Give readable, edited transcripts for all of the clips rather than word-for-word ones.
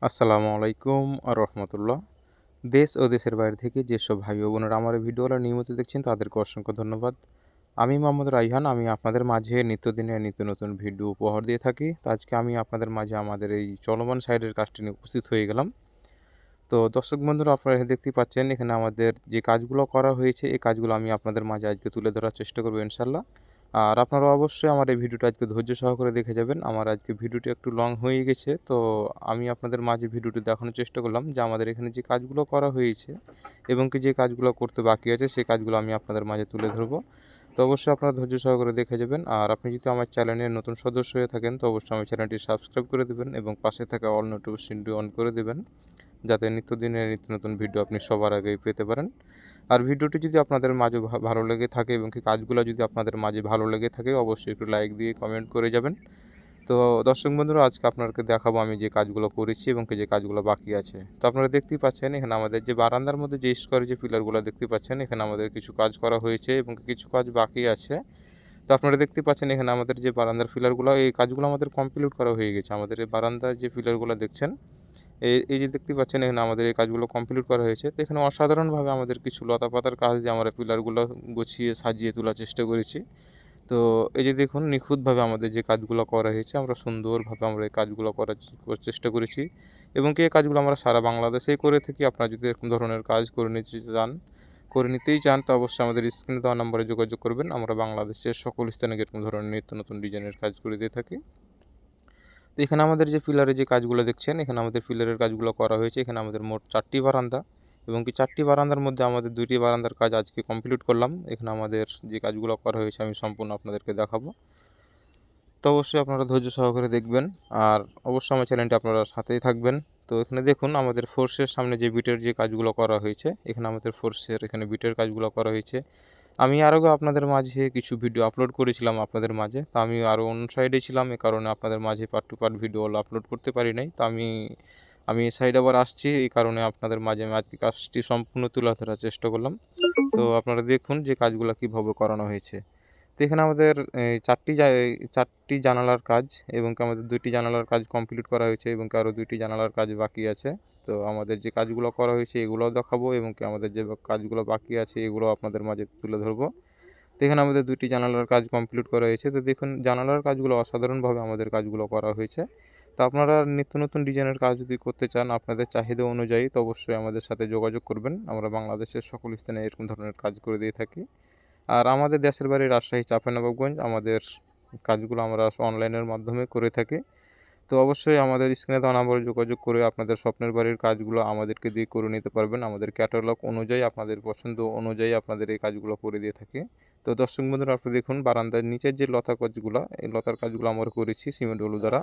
আসসালামু আলাইকুম রহমতুল্লাহ। দেশ ও দেশের বাইরে থেকে যেসব ভাই ও বোনেরা আমার এই ভিডিওগুলো নিয়মিত দেখছেন তাদেরকে অসংখ্য ধন্যবাদ। আমি মোহাম্মদ রাইহান। আমি আপনাদের মাঝে নিত্যদিনের নিত্য নতুন ভিডিও উপহার দিয়ে থাকি। তো আজকে আমি আপনাদের মাঝে আমাদের এই চলমান সাইডের কাজটি নিয়ে উপস্থিত হয়ে গেলাম। তো দর্শক বন্ধুরা, আপনারা দেখতেই পাচ্ছেন এখানে আমাদের যে কাজগুলো করা হয়েছে এই কাজগুলো আমি আপনাদের মাঝে আজকে তুলে ধরার চেষ্টা করব ইনশাল্লাহ। আর আপনারা অবশ্যই আমার এই ভিডিওটা আজকে ধৈর্য সহকারে দেখে যাবেন। আমার আজকে ভিডিওটি একটু লং হয়ে গেছে, তো আমি আপনাদের মাঝে ভিডিওটি দেখানোর চেষ্টা করলাম যে আমাদের এখানে যে কাজগুলো করা হয়েছে এবং কি যে কাজগুলো করতে বাকি আছে সেই কাজগুলো আমি আপনাদের মাঝে তুলে ধরবো। তো অবশ্যই আপনারা ধৈর্য সহকারে দেখে যাবেন। আর আপনি যদি আমার চ্যানেলের নতুন সদস্য হয়ে থাকেন তো অবশ্যই আমার চ্যানেলটি সাবস্ক্রাইব করে দেবেন এবং পাশে থাকা অল নোটিফিকেশনটি অন করে দেবেন, যাতে নিত্যদিনের নিত্য নতুন ভিডিও আপনি সবার আগেই পেতে পারেন। আর ভিডিওটি যদি আপনাদের মাঝে ভালো লেগে থাকে এবং কি কাজগুলো যদি আপনাদের মাঝে ভালো লেগে থাকে অবশ্যই একটু লাইক দিয়ে কমেন্ট করে যাবেন। তো দর্শক বন্ধুরা, আজকে আপনাদেরকে দেখাবো আমি যে কাজগুলো করেছি এবং কি যে কাজগুলো বাকি আছে। তো আপনারা দেখতেই পাচ্ছেন এখানে আমাদের যে বারান্দার মধ্যে যে স্কোয়ারে যে পিলারগুলো দেখতে পাচ্ছেন এখানে আমাদের কিছু কাজ করা হয়েছে এবং কিছু কাজ বাকি আছে। তো আপনারা দেখতে পাচ্ছেন এখানে আমাদের যে বারান্দার পিলারগুলো এই কাজগুলো আমাদের কমপ্লিট করা হয়ে গেছে। আমাদের এই বারান্দার যে পিলারগুলো দেখছেন এই যে দেখতে পাচ্ছেন এখানে আমাদের এই কাজগুলো কমপ্লিট করা হয়েছে। তো এখানে অসাধারণভাবে আমাদের কিছু লতাপাতার কাজ দিয়ে আমরা পিলারগুলো গুছিয়ে সাজিয়ে তোলার চেষ্টা করেছি। তো এই যে দেখুন নিখুঁতভাবে আমাদের যে কাজগুলো করা হয়েছে আমরা সুন্দরভাবে আমরা এই কাজগুলো করার চেষ্টা করেছি এবং কি এই কাজগুলো আমরা সারা বাংলাদেশেই করে থাকি। আপনারা যদি এরকম ধরনের কাজ করে নিতেই চান তো অবশ্যই আমাদের স্ক্রিনে দেওয়া নম্বরে যোগাযোগ করবেন। আমরা বাংলাদেশের সকল স্থানে এরকম ধরনের নিত্য নতুন ডিজাইনের কাজ করে দিয়ে থাকি। তো এখানে আমাদের যে পিলারের যে কাজগুলো দেখছেন এখানে আমাদের পিলারের কাজগুলো করা হয়েছে। এখানে আমাদের মোট 4টি বারান্দা এবং কি 4টি বারান্দার মধ্যে আমাদের 2টি বারান্দার কাজ আজকে কমপ্লিট করলাম। এখানে আমাদের যে কাজগুলো করা হয়েছে আমি সম্পূর্ণ আপনাদেরকে দেখাবো। তো অবশ্যই আপনারা ধৈর্য সহকারে দেখবেন আর অবশ্যই আমার চ্যানেলটি আপনারা সাথেই থাকবেন। তো এখানে দেখুন আমাদের ফোর্সের সামনে যে বিটের যে কাজগুলো করা হয়েছে এখানে আমাদের ফোর্সের এখানে বিটের কাজগুলো করা হয়েছে। আমি আরও আপনাদের মাঝে কিছু ভিডিও আপলোড করেছিলাম আপনাদের মাঝে। তো আমি আরও অন্য সাইডে ছিলাম, এ কারণে আপনাদের মাঝে পার্ট টু পার্ট ভিডিওগুলো আপলোড করতে পারি নাই। তো আমি এই সাইডে আবার আসছি, এই কারণে আপনাদের মাঝে আমি আজকে কাজটি সম্পূর্ণ তুলে ধরার চেষ্টা করলাম। তো আপনারা দেখুন যে কাজগুলো কীভাবে করানো হয়েছে। তো এখানে আমাদের 4টি জানালার কাজ এবং কি আমাদের 2টি জানালার কাজ কমপ্লিট করা হয়েছে এবং কি আরও 2টি জানালার কাজ বাকি আছে। তো আমাদের যে কাজগুলো করা হয়েছে এগুলোও দেখাবো এবং কি আমাদের যে কাজগুলো বাকি আছে এগুলো আপনাদের মাঝে তুলে ধরবো। তো এখানে আমাদের 2টি জানালার কাজ কমপ্লিট করা হয়েছে। তো দেখুন জানালার কাজগুলো অসাধারণভাবে আমাদের কাজগুলো করা হয়েছে। তো আপনারা নিত্য নতুন ডিজাইনের কাজ যদি করতে চান আপনাদের চাহিদা অনুযায়ী তো অবশ্যই আমাদের সাথে যোগাযোগ করবেন। আমরা বাংলাদেশের সকল স্থানে এরকম ধরনের কাজ করে দিয়ে থাকি। আর আমাদের দেশের বাড়ি রাজশাহী চাঁপাইনবাবগঞ্জ। আমাদের কাজগুলো আমরা অনলাইনের মাধ্যমে করে থাকি। তো অবশ্যই আমাদের স্ক্রিনে দেওয়া নম্বরে যোগাযোগ করে আপনাদের স্বপ্নের বাড়ির কাজগুলো আমাদেরকে দিয়ে করে নিতে পারবেন। আমাদের ক্যাটালগ অনুযায়ী আপনাদের পছন্দ অনুযায়ী আপনাদের এই কাজগুলো করে দিয়ে থাকি। তো দর্শক বন্ধুরা, আপনি দেখুন বারান্দার নিচের যে লতা কাজগুলো এই লতার কাজগুলো আমরা করেছি সিমেন্ট বালু দ্বারা।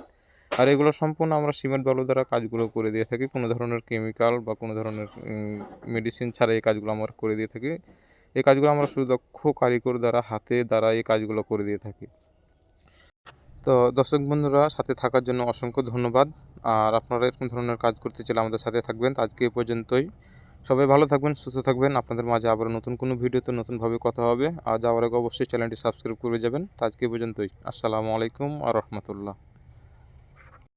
আর এগুলো সম্পূর্ণ আমরা সিমেন্ট বালু দ্বারা কাজগুলো করে দিয়ে থাকি। কোনো ধরনের কেমিক্যাল বা কোনো ধরনের মেডিসিন ছাড়া এই কাজগুলো আমরা করে দিয়ে থাকি। এই কাজগুলো আমরা শুধু দক্ষ কারিগর দ্বারা হাতে দ্বারা এই কাজগুলো করে দিয়ে থাকি। তো দর্শক বন্ধুরা, সাথে থাকার জন্য অসংখ্য ধন্যবাদ। আর আপনারা এরকম ধরনের কাজ করতে চাইলে আমাদের সাথে থাকবেন। তো আজকে এ পর্যন্তই। সবাই ভালো থাকবেন, সুস্থ থাকবেন। আপনাদের মাঝে আবার নতুন কোনো ভিডিওতে নতুনভাবে কথা হবে। আর যাওয়ার আগে অবশ্যই চ্যানেলটি সাবস্ক্রাইব করে যাবেন। তো আজকে এ পর্যন্তই। আসসালামু আলাইকুম ওয়া রাহমাতুল্লাহ।